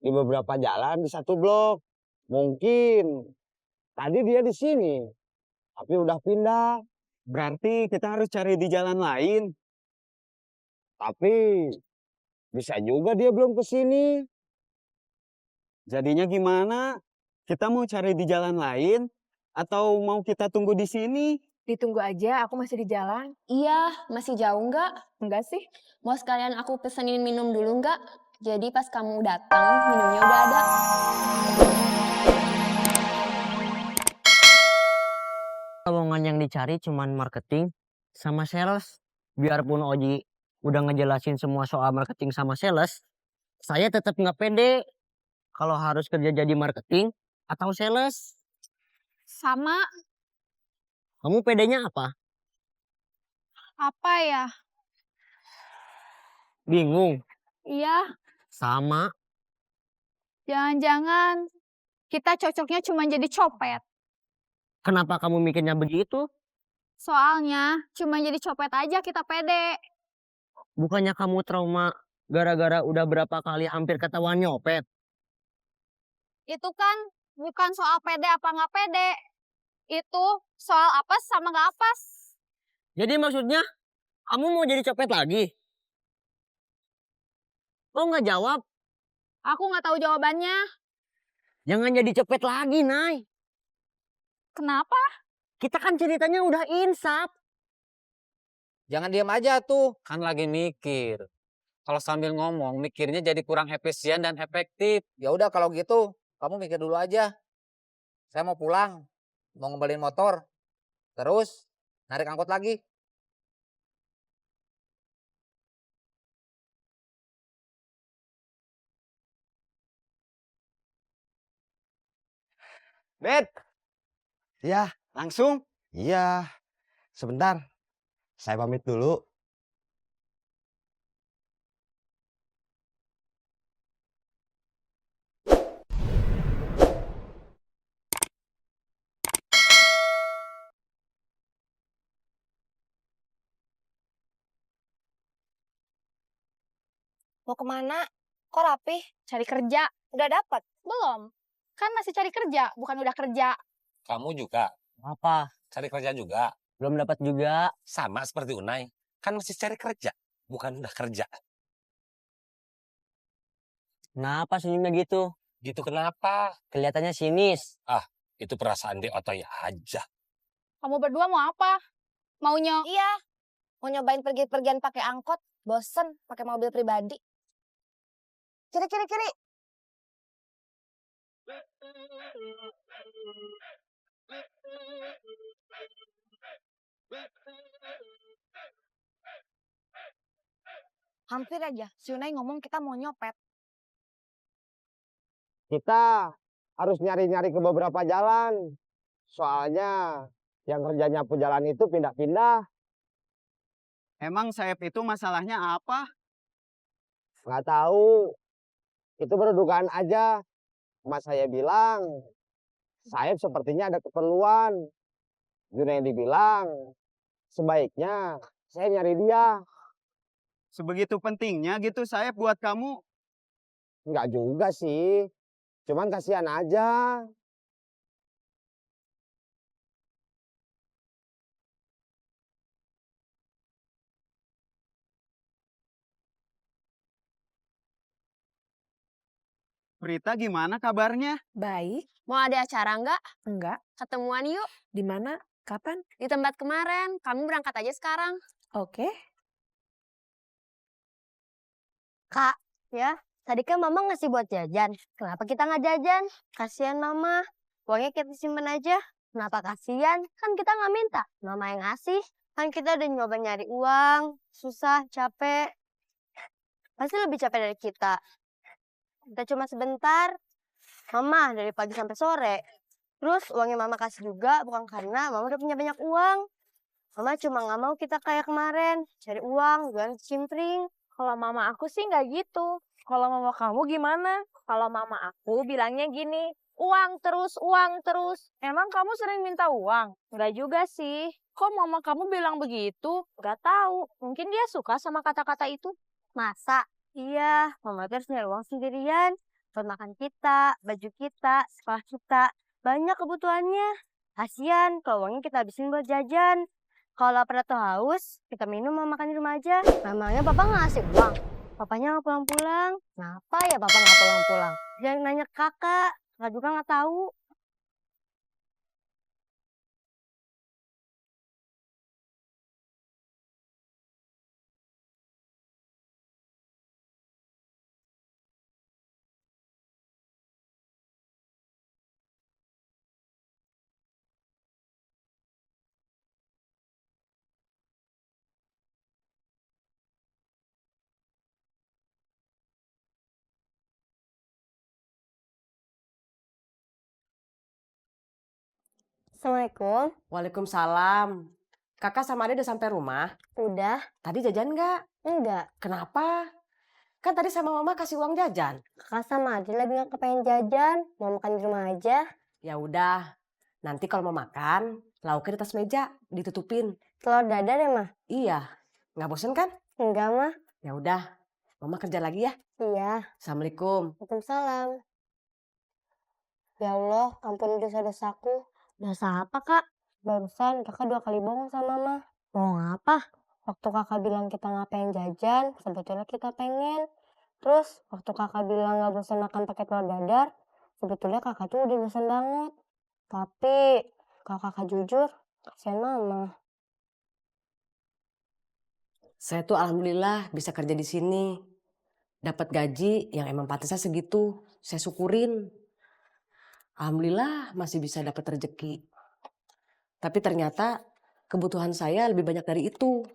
di beberapa jalan di satu blok. Mungkin tadi dia di sini, tapi udah pindah. Berarti kita harus cari di jalan lain. Tapi bisa juga dia belum ke sini. Jadinya gimana? Kita mau cari di jalan lain atau mau kita tunggu di sini? Ditunggu aja, aku masih di jalan. Iya, masih jauh nggak? Enggak sih? Mau sekalian aku pesenin minum dulu nggak? Jadi pas kamu datang, minumnya udah ada. Lowongan yang dicari cuman marketing sama sales. Biarpun Oji udah ngejelasin semua soal marketing sama sales, saya tetap nggak pede kalau harus kerja jadi marketing atau sales. Sama Kamu pedenya apa? apa ya? Bingung? Iya, Sama. jangan-jangan kita cocoknya cuma jadi copet. Kenapa kamu mikirnya begitu? Soalnya cuma jadi copet aja kita pede. Bukannya kamu trauma gara-gara udah berapa kali hampir ketahuan nyopet? Itu kan bukan soal pede apa nggak pede. Itu soal apes sama nggak apes. Jadi maksudnya kamu mau jadi copet lagi? Kok nggak jawab? Aku nggak tahu jawabannya. Jangan jadi copet lagi, Nay. Kenapa? Kita kan ceritanya udah insaf. Jangan diam aja tuh, kan lagi mikir. Kalau sambil ngomong, mikirnya jadi kurang efisien dan efektif. Ya udah kalau gitu, kamu mikir dulu aja. Saya mau pulang, mau ngembaliin motor, terus narik angkot lagi. Bet, Ya, langsung. iya. Sebentar, saya pamit dulu. Mau kemana? Kok rapih? Cari kerja. Udah dapat? Belum. Kan masih cari kerja, bukan udah kerja. Kamu juga Apa? cari kerja juga, Belum dapat juga. sama seperti Unai. Kan masih cari kerja, bukan udah kerja. Kenapa senyumnya gitu? Gitu kenapa? Kelihatannya sinis. Itu perasaan di otoy aja. Kamu berdua mau apa? Maunya Iya. Mau nyobain pergi-pergian pakai angkot, bosen pakai mobil pribadi. Kiri, kiri, kiri. Hampir aja, si Unai ngomong kita mau nyopet. Kita harus nyari-nyari ke beberapa jalan. Soalnya yang kerjanya pejalan itu pindah-pindah. Emang Saeb itu masalahnya apa? Nggak tahu. Itu berdugaan aja. Mas saya bilang, Saeb sepertinya ada keperluan. Junaidi bilang, sebaiknya saya nyari dia. Sebegitu pentingnya gitu Saeb buat kamu? Nggak juga sih. Cuman kasihan aja. Prita gimana kabarnya? Baik. Mau ada acara nggak? Enggak. Ketemuan yuk. Di mana? Kapan? Di tempat kemarin. Kamu berangkat aja sekarang. Oke. Kak, ya. Tadi kan Mama ngasih buat jajan. Kenapa kita nggak jajan? Kasihan Mama. Uangnya kita simpen aja. Kenapa kasihan? Kan kita nggak minta. Mama yang ngasih. Kan kita udah nyoba nyari uang. Susah, capek. Pasti lebih capek dari kita. Kita cuma sebentar. Mama dari pagi sampai sore. Terus uangnya Mama kasih juga bukan karena Mama udah punya banyak uang. Mama cuma nggak mau kita kayak kemarin. Cari uang, jualan cimpring. kalau mama aku sih nggak gitu. Kalau mama kamu gimana? Kalau mama aku bilangnya gini, uang terus, uang terus. Emang kamu sering minta uang? Nggak juga sih. Kok mama kamu bilang begitu? Nggak tahu. Mungkin dia suka sama kata-kata itu. Masa? Iya, Mama terus nyari uang sendirian. Buat makan kita, baju kita, sekolah kita. Banyak kebutuhannya. Kasian kalau uangnya kita habisin buat jajan. Kalau lapar atau haus, kita minum mau makan di rumah aja. Memangnya Papa nggak ngasih uang? Papanya nggak pulang-pulang. Kenapa ya Papa nggak pulang-pulang? Jangan nanya ke kakak. Kakak juga nggak tahu. Assalamualaikum. Waalaikumsalam. Kakak sama Ade udah sampai rumah? Udah? Tadi jajan nggak? Enggak. Kenapa? Kan tadi sama mama kasih uang jajan. Kakak sama Adi lagi nggak kepengen jajan. Mau makan di rumah aja. Ya udah. Nanti kalau mau makan, lauknya di atas meja, ditutupin. Telur dadar ya, Mah? Iya. Nggak bosen kan? Enggak, Mah. Ya udah. Mama kerja lagi ya. Iya. Assalamualaikum. Waalaikumsalam. Ya Allah, ampuni dosa-dosaku. Dosa apa, Kak? Barusan kakak 2 kali bohong sama Mama. Bohong apa? Waktu kakak bilang kita nggak pengen jajan, sebetulnya kita pengen. Terus, waktu kakak bilang nggak bosan makan pakai telur dadar, sebetulnya kakak tuh udah bosan banget. Tapi, kalau kakak jujur, kasihan Mama. Saya tuh alhamdulillah bisa kerja di sini. Dapat gaji yang emang pantasnya segitu. Saya syukurin. Alhamdulillah masih bisa dapat rezeki. Tapi ternyata kebutuhan saya lebih banyak dari itu.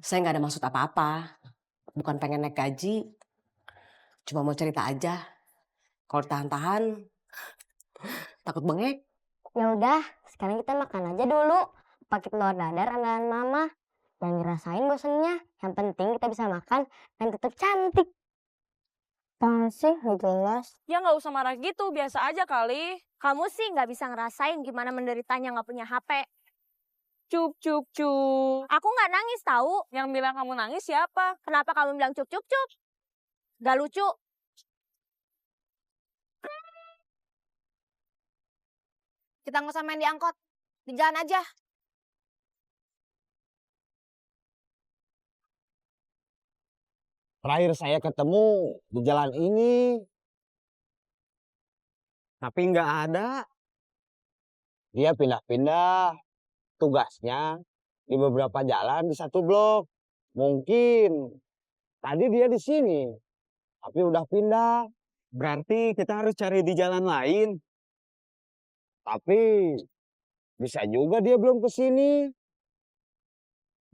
Saya nggak ada maksud apa-apa. Bukan pengen naik gaji. Cuma mau cerita aja. Kalau tahan-tahan, takut bengek. Ya udah, sekarang kita makan aja dulu. Pakai telur dadar andalan Mama. Jangan ngerasain bosennya. Yang penting kita bisa makan dan tetap cantik. Apaan sih? Nggak jelas. Ya nggak usah marah gitu, biasa aja kali. Kamu sih nggak bisa ngerasain gimana menderitanya nggak punya HP. Cup, cup, cup. Aku nggak nangis tahu. Yang bilang kamu nangis siapa? Kenapa kamu bilang cup, cup, cup? Gak lucu. Kita nggak usah main di angkot. Di jalan aja. Terakhir saya ketemu di jalan ini. Tapi nggak ada. Dia pindah-pindah tugasnya di beberapa jalan di satu blok. Mungkin tadi dia di sini, tapi udah pindah. Berarti kita harus cari di jalan lain. Tapi bisa juga dia belum ke sini.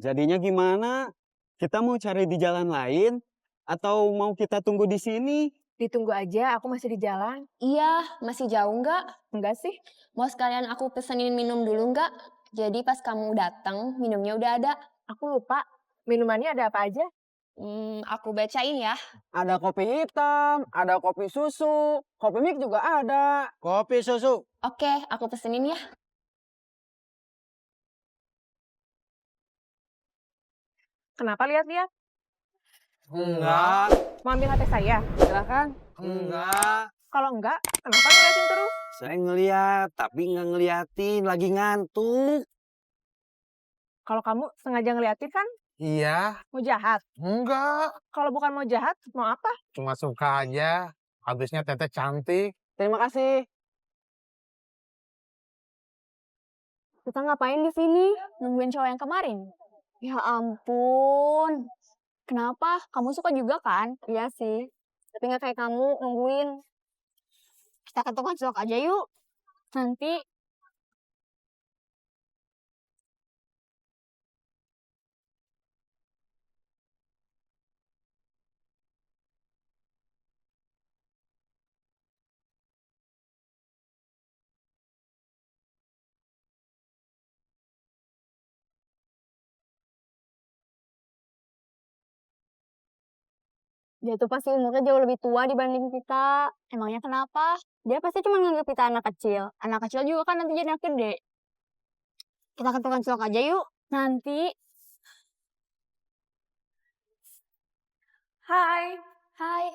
Jadinya gimana? Kita mau cari di jalan lain atau mau kita tunggu di sini? Ditunggu aja, aku masih di jalan. Iya, masih jauh nggak? Enggak sih? Mau sekalian aku pesenin minum dulu nggak? Jadi pas kamu datang, minumnya udah ada. Aku lupa. Minumannya ada apa aja? Aku bacain ya. Ada kopi hitam, ada kopi susu, kopi mik juga ada. Kopi susu. Oke, aku pesenin ya. Kenapa lihat-lihat? Enggak. Mau ambil HP saya? Silakan. Enggak. Kalau enggak, kenapa ngeliatin terus? Saya ngeliat, tapi nggak ngeliatin. Lagi ngantuk. Kalau kamu sengaja ngeliatin kan? Iya, Mau jahat? enggak. Kalau bukan mau jahat, mau apa? Cuma suka aja. Habisnya Teteh cantik. Terima kasih. Kita ngapain di sini? Nungguin cowok yang kemarin. Ya ampun. Kenapa? Kamu suka juga kan? Iya sih. Tapi nggak kayak kamu nungguin. Kita ke tukang cilok aja yuk. Nanti Dia tuh pasti umurnya jauh lebih tua dibanding kita. emangnya kenapa? Dia pasti cuma nganggap kita anak kecil. Anak kecil juga kan nanti jadi anak gede. Kita ke tukang cilok aja yuk. Nanti, Hai. hai.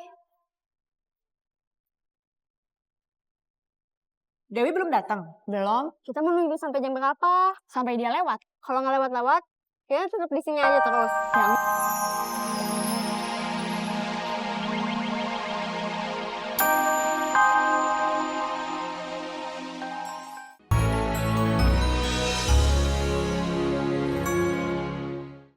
Dewi belum datang. Belum. Kita mau nunggu sampai jam berapa? Sampai dia lewat. Kalau nggak lewat-lewat, kita tetap di sini aja terus.